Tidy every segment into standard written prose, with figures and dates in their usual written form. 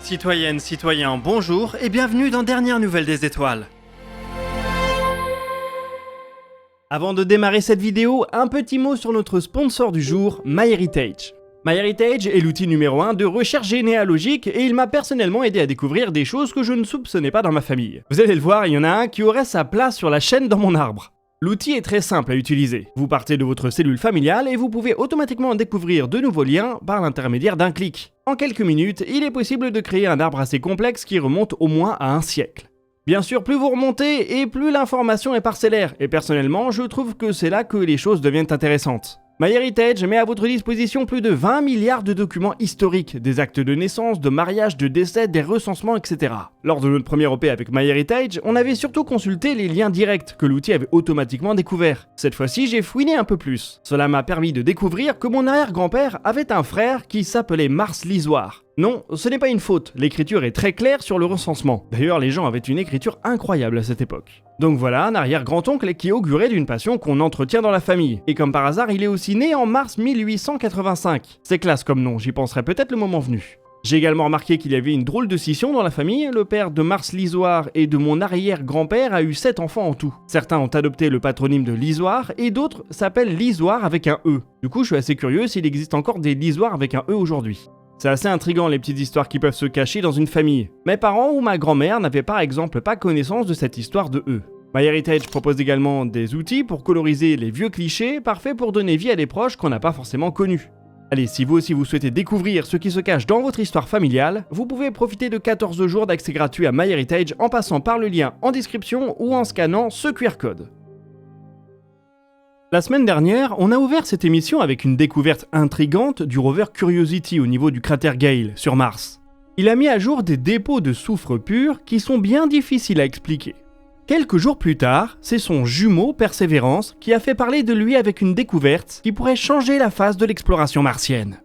Citoyennes, citoyens, bonjour et bienvenue dans Dernière Nouvelle des Étoiles. Avant de démarrer cette vidéo, un petit mot sur notre sponsor du jour, MyHeritage. MyHeritage est l'outil numéro 1 de recherche généalogique et il m'a personnellement aidé à découvrir des choses que je ne soupçonnais pas dans ma famille. Vous allez le voir, il y en a un qui aurait sa place sur la chaîne dans mon arbre. L'outil est très simple à utiliser. Vous partez de votre cellule familiale et vous pouvez automatiquement découvrir de nouveaux liens par l'intermédiaire d'un clic. En quelques minutes, il est possible de créer un arbre assez complexe qui remonte au moins à un siècle. Bien sûr, plus vous remontez et plus l'information est parcellaire, et personnellement, je trouve que c'est là que les choses deviennent intéressantes. MyHeritage met à votre disposition plus de 20 milliards de documents historiques, des actes de naissance, de mariage, de décès, des recensements, etc. Lors de notre premier OP avec MyHeritage, on avait surtout consulté les liens directs que l'outil avait automatiquement découverts. Cette fois-ci, j'ai fouiné un peu plus. Cela m'a permis de découvrir que mon arrière-grand-père avait un frère qui s'appelait Mars Lisoire. Non, ce n'est pas une faute, l'écriture est très claire sur le recensement. D'ailleurs, les gens avaient une écriture incroyable à cette époque. Donc voilà un arrière-grand-oncle qui augurait d'une passion qu'on entretient dans la famille. Et comme par hasard, il est aussi né en mars 1885. C'est classe comme nom, j'y penserai peut-être le moment venu. J'ai également remarqué qu'il y avait une drôle de scission dans la famille. Le père de Mars Lisoire et de mon arrière-grand-père a eu 7 enfants en tout. Certains ont adopté le patronyme de Lisoire et d'autres s'appellent Lisoire avec un E. Du coup, je suis assez curieux s'il existe encore des Lisoires avec un E aujourd'hui. C'est assez intriguant les petites histoires qui peuvent se cacher dans une famille. Mes parents ou ma grand-mère n'avaient par exemple pas connaissance de cette histoire de E. MyHeritage propose également des outils pour coloriser les vieux clichés, parfaits pour donner vie à des proches qu'on n'a pas forcément connus. Allez, si vous aussi vous souhaitez découvrir ce qui se cache dans votre histoire familiale, vous pouvez profiter de 14 jours d'accès gratuit à MyHeritage en passant par le lien en description ou en scannant ce QR code. La semaine dernière, on a ouvert cette émission avec une découverte intrigante du rover Curiosity au niveau du cratère Gale sur Mars. Il a mis à jour des dépôts de soufre pur qui sont bien difficiles à expliquer. Quelques jours plus tard, c'est son jumeau Perseverance qui a fait parler de lui avec une découverte qui pourrait changer la face de l'exploration martienne.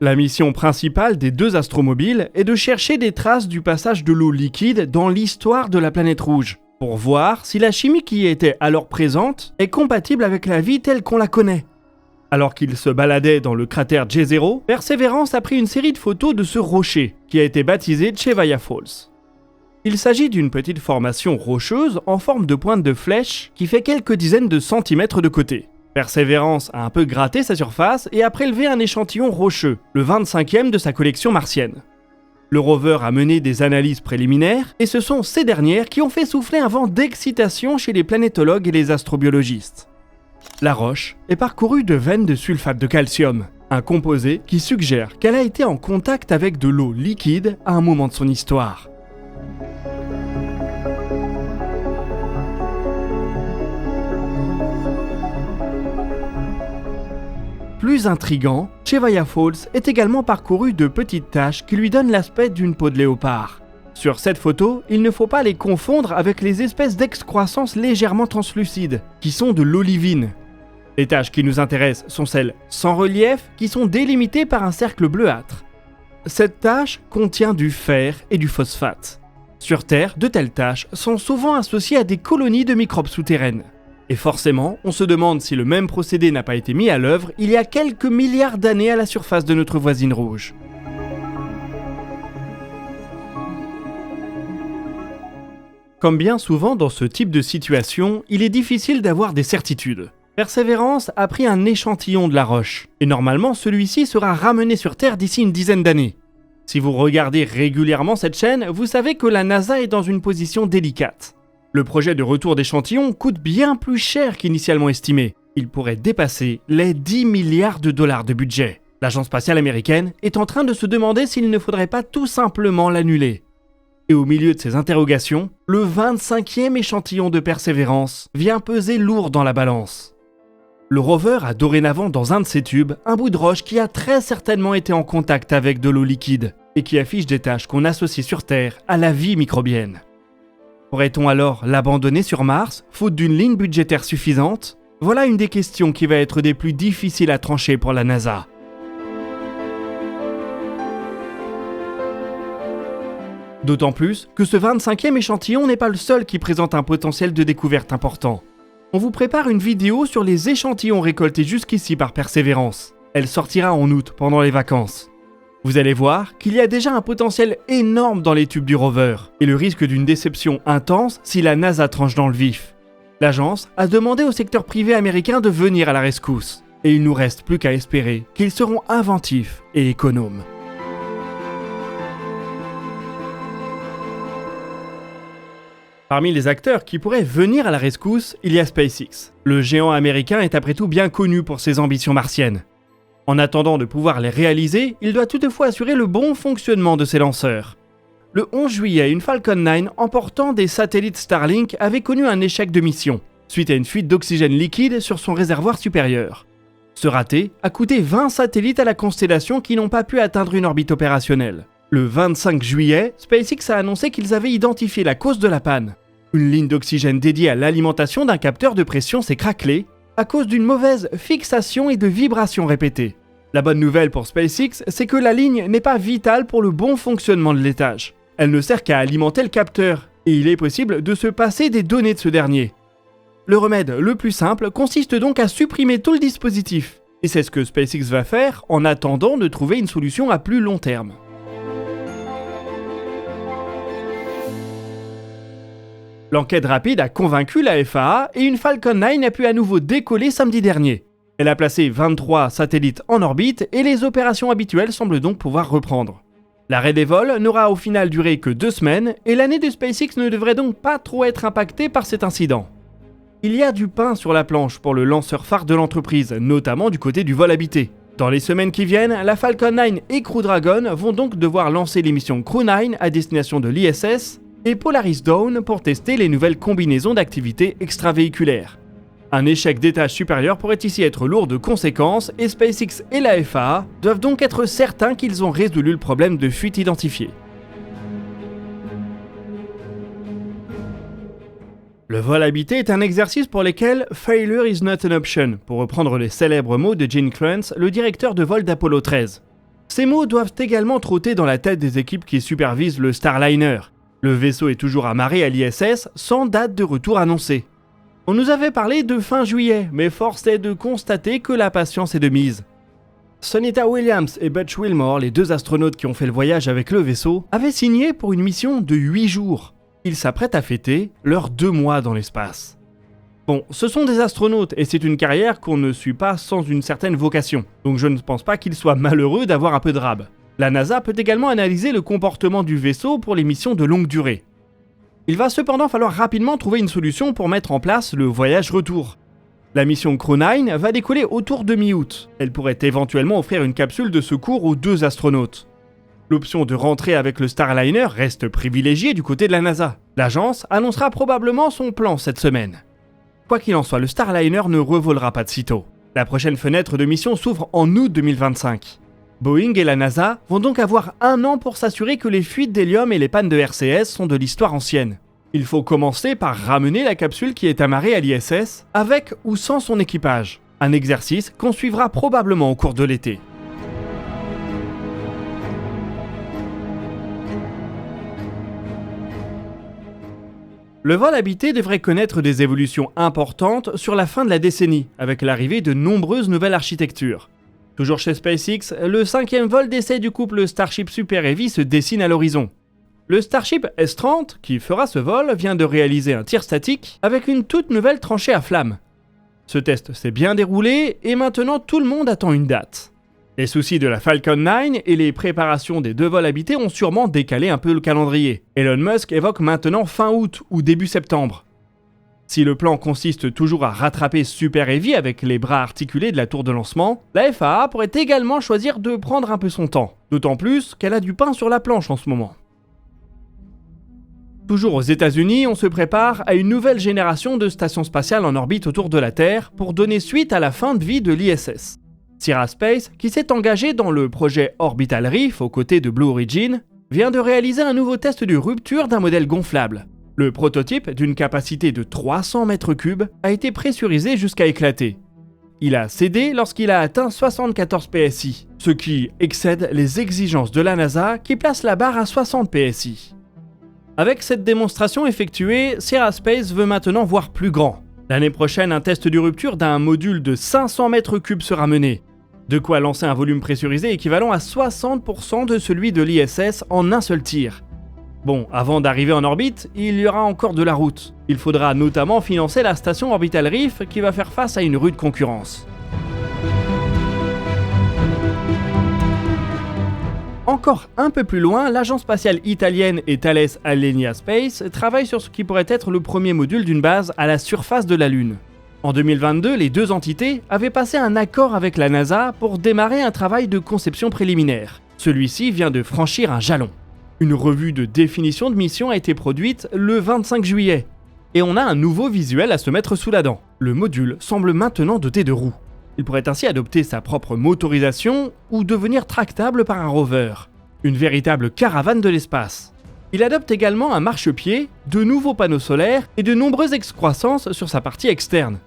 La mission principale des deux astromobiles est de chercher des traces du passage de l'eau liquide dans l'histoire de la planète rouge, pour voir si la chimie qui y était alors présente est compatible avec la vie telle qu'on la connaît. Alors qu'il se baladait dans le cratère Jezero, Perseverance a pris une série de photos de ce rocher, qui a été baptisé Chevaya Falls. Il s'agit d'une petite formation rocheuse en forme de pointe de flèche qui fait quelques dizaines de centimètres de côté. Perseverance a un peu gratté sa surface et a prélevé un échantillon rocheux, le 25e de sa collection martienne. Le rover a mené des analyses préliminaires et ce sont ces dernières qui ont fait souffler un vent d'excitation chez les planétologues et les astrobiologistes. La roche est parcourue de veines de sulfate de calcium, un composé qui suggère qu'elle a été en contact avec de l'eau liquide à un moment de son histoire. Plus intriguant, Chevaya Falls est également parcouru de petites taches qui lui donnent l'aspect d'une peau de léopard. Sur cette photo, il ne faut pas les confondre avec les espèces d'excroissance légèrement translucides, qui sont de l'olivine. Les taches qui nous intéressent sont celles sans relief, qui sont délimitées par un cercle bleuâtre. Cette tache contient du fer et du phosphate. Sur Terre, de telles taches sont souvent associées à des colonies de microbes souterraines. Et forcément, on se demande si le même procédé n'a pas été mis à l'œuvre il y a quelques milliards d'années à la surface de notre voisine rouge. Comme bien souvent dans ce type de situation, il est difficile d'avoir des certitudes. Perseverance a pris un échantillon de la roche, et normalement celui-ci sera ramené sur Terre d'ici une dizaine d'années. Si vous regardez régulièrement cette chaîne, vous savez que la NASA est dans une position délicate. Le projet de retour d'échantillon coûte bien plus cher qu'initialement estimé. Il pourrait dépasser les 10 milliards de dollars de budget. L'agence spatiale américaine est en train de se demander s'il ne faudrait pas tout simplement l'annuler. Et au milieu de ces interrogations, le 25e échantillon de Perseverance vient peser lourd dans la balance. Le rover a dorénavant dans un de ses tubes un bout de roche qui a très certainement été en contact avec de l'eau liquide et qui affiche des tâches qu'on associe sur Terre à la vie microbienne. Pourrait-on alors l'abandonner sur Mars, faute d'une ligne budgétaire suffisante ? Voilà une des questions qui va être des plus difficiles à trancher pour la NASA. D'autant plus que ce 25e échantillon n'est pas le seul qui présente un potentiel de découverte important. On vous prépare une vidéo sur les échantillons récoltés jusqu'ici par Perseverance. Elle sortira en août pendant les vacances. Vous allez voir qu'il y a déjà un potentiel énorme dans les tubes du rover, et le risque d'une déception intense si la NASA tranche dans le vif. L'agence a demandé au secteur privé américain de venir à la rescousse, et il nous reste plus qu'à espérer qu'ils seront inventifs et économes. Parmi les acteurs qui pourraient venir à la rescousse, il y a SpaceX. Le géant américain est après tout bien connu pour ses ambitions martiennes. En attendant de pouvoir les réaliser, il doit toutefois assurer le bon fonctionnement de ses lanceurs. Le 11 juillet, une Falcon 9 emportant des satellites Starlink avait connu un échec de mission, suite à une fuite d'oxygène liquide sur son réservoir supérieur. Ce raté a coûté 20 satellites à la constellation qui n'ont pas pu atteindre une orbite opérationnelle. Le 25 juillet, SpaceX a annoncé qu'ils avaient identifié la cause de la panne. Une ligne d'oxygène dédiée à l'alimentation d'un capteur de pression s'est craquelée à cause d'une mauvaise fixation et de vibrations répétées. La bonne nouvelle pour SpaceX, c'est que la ligne n'est pas vitale pour le bon fonctionnement de l'étage. Elle ne sert qu'à alimenter le capteur, et il est possible de se passer des données de ce dernier. Le remède le plus simple consiste donc à supprimer tout le dispositif, et c'est ce que SpaceX va faire en attendant de trouver une solution à plus long terme. L'enquête rapide a convaincu la FAA et une Falcon 9 a pu à nouveau décoller samedi dernier. Elle a placé 23 satellites en orbite et les opérations habituelles semblent donc pouvoir reprendre. L'arrêt des vols n'aura au final duré que 2 semaines et l'année de SpaceX ne devrait donc pas trop être impactée par cet incident. Il y a du pain sur la planche pour le lanceur phare de l'entreprise, notamment du côté du vol habité. Dans les semaines qui viennent, la Falcon 9 et Crew Dragon vont donc devoir lancer les missions Crew 9 à destination de l'ISS et Polaris Dawn pour tester les nouvelles combinaisons d'activités extravéhiculaires. Un échec d'étage supérieur pourrait ici être lourd de conséquences et SpaceX et la FAA doivent donc être certains qu'ils ont résolu le problème de fuite identifié. Le vol habité est un exercice pour lequel « failure is not an option », pour reprendre les célèbres mots de Gene Kranz, le directeur de vol d'Apollo 13. Ces mots doivent également trotter dans la tête des équipes qui supervisent le Starliner. Le vaisseau est toujours amarré à l'ISS sans date de retour annoncée. On nous avait parlé de fin juillet, mais force est de constater que la patience est de mise. Sunita Williams et Butch Wilmore, les 2 astronautes qui ont fait le voyage avec le vaisseau, avaient signé pour une mission de 8 jours. Ils s'apprêtent à fêter leurs 2 mois dans l'espace. Bon, ce sont des astronautes et c'est une carrière qu'on ne suit pas sans une certaine vocation, donc je ne pense pas qu'ils soient malheureux d'avoir un peu de rab. La NASA peut également analyser le comportement du vaisseau pour les missions de longue durée. Il va cependant falloir rapidement trouver une solution pour mettre en place le voyage retour. La mission Crew 9 va décoller autour de mi-août. Elle pourrait éventuellement offrir une capsule de secours aux 2 astronautes. L'option de rentrer avec le Starliner reste privilégiée du côté de la NASA. L'agence annoncera probablement son plan cette semaine. Quoi qu'il en soit, le Starliner ne revolera pas de sitôt. La prochaine fenêtre de mission s'ouvre en août 2025. Boeing et la NASA vont donc avoir 1 an pour s'assurer que les fuites d'hélium et les pannes de RCS sont de l'histoire ancienne. Il faut commencer par ramener la capsule qui est amarrée à l'ISS, avec ou sans son équipage. Un exercice qu'on suivra probablement au cours de l'été. Le vol habité devrait connaître des évolutions importantes sur la fin de la décennie, avec l'arrivée de nombreuses nouvelles architectures. Toujours chez SpaceX, le 5e vol d'essai du couple Starship Super Heavy se dessine à l'horizon. Le Starship S-30, qui fera ce vol, vient de réaliser un tir statique avec une toute nouvelle tranchée à flamme. Ce test s'est bien déroulé et maintenant tout le monde attend une date. Les soucis de la Falcon 9 et les préparations des 2 vols habités ont sûrement décalé un peu le calendrier. Elon Musk évoque maintenant fin août ou début septembre. Si le plan consiste toujours à rattraper Super Heavy avec les bras articulés de la tour de lancement, la FAA pourrait également choisir de prendre un peu son temps, d'autant plus qu'elle a du pain sur la planche en ce moment. Toujours aux États-Unis, on se prépare à une nouvelle génération de stations spatiales en orbite autour de la Terre pour donner suite à la fin de vie de l'ISS. Sierra Space, qui s'est engagé dans le projet Orbital Reef aux côtés de Blue Origin, vient de réaliser un nouveau test de rupture d'un modèle gonflable. Le prototype, d'une capacité de 300 mètres cubes, a été pressurisé jusqu'à éclater. Il a cédé lorsqu'il a atteint 74 PSI, ce qui excède les exigences de la NASA qui place la barre à 60 PSI. Avec cette démonstration effectuée, Sierra Space veut maintenant voir plus grand. L'année prochaine, un test de rupture d'un module de 500 mètres cubes sera mené. De quoi lancer un volume pressurisé équivalent à 60% de celui de l'ISS en un seul tir. Bon, avant d'arriver en orbite, il y aura encore de la route. Il faudra notamment financer la station Orbital Reef qui va faire face à une rude concurrence. Encore un peu plus loin, l'agence spatiale italienne et Thales Alenia Space travaillent sur ce qui pourrait être le premier module d'une base à la surface de la Lune. En 2022, les deux entités avaient passé un accord avec la NASA pour démarrer un travail de conception préliminaire. Celui-ci vient de franchir un jalon. Une revue de définition de mission a été produite le 25 juillet. Et on a un nouveau visuel à se mettre sous la dent. Le module semble maintenant doté de roues. Il pourrait ainsi adopter sa propre motorisation ou devenir tractable par un rover. Une véritable caravane de l'espace. Il adopte également un marchepied, de nouveaux panneaux solaires et de nombreuses excroissances sur sa partie externe.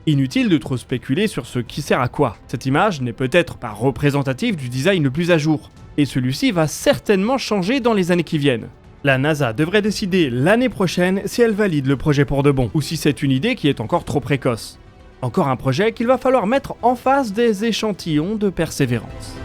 Inutile de trop spéculer sur ce qui sert à quoi. Cette image n'est peut-être pas représentative du design le plus à jour. Et celui-ci va certainement changer dans les années qui viennent. La NASA devrait décider l'année prochaine si elle valide le projet pour de bon, ou si c'est une idée qui est encore trop précoce. Encore un projet qu'il va falloir mettre en face des échantillons de persévérance.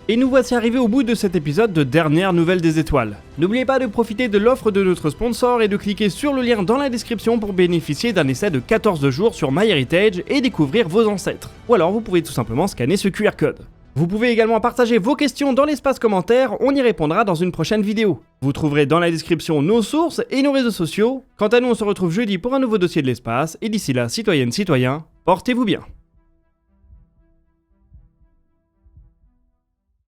Et nous voici arrivés au bout de cet épisode de Dernières Nouvelles des Étoiles. N'oubliez pas de profiter de l'offre de notre sponsor et de cliquer sur le lien dans la description pour bénéficier d'un essai de 14 jours sur MyHeritage et découvrir vos ancêtres. Ou alors vous pouvez tout simplement scanner ce QR code. Vous pouvez également partager vos questions dans l'espace commentaire, on y répondra dans une prochaine vidéo. Vous trouverez dans la description nos sources et nos réseaux sociaux. Quant à nous, on se retrouve jeudi pour un nouveau dossier de l'espace, et d'ici là, citoyennes, citoyens, portez-vous bien.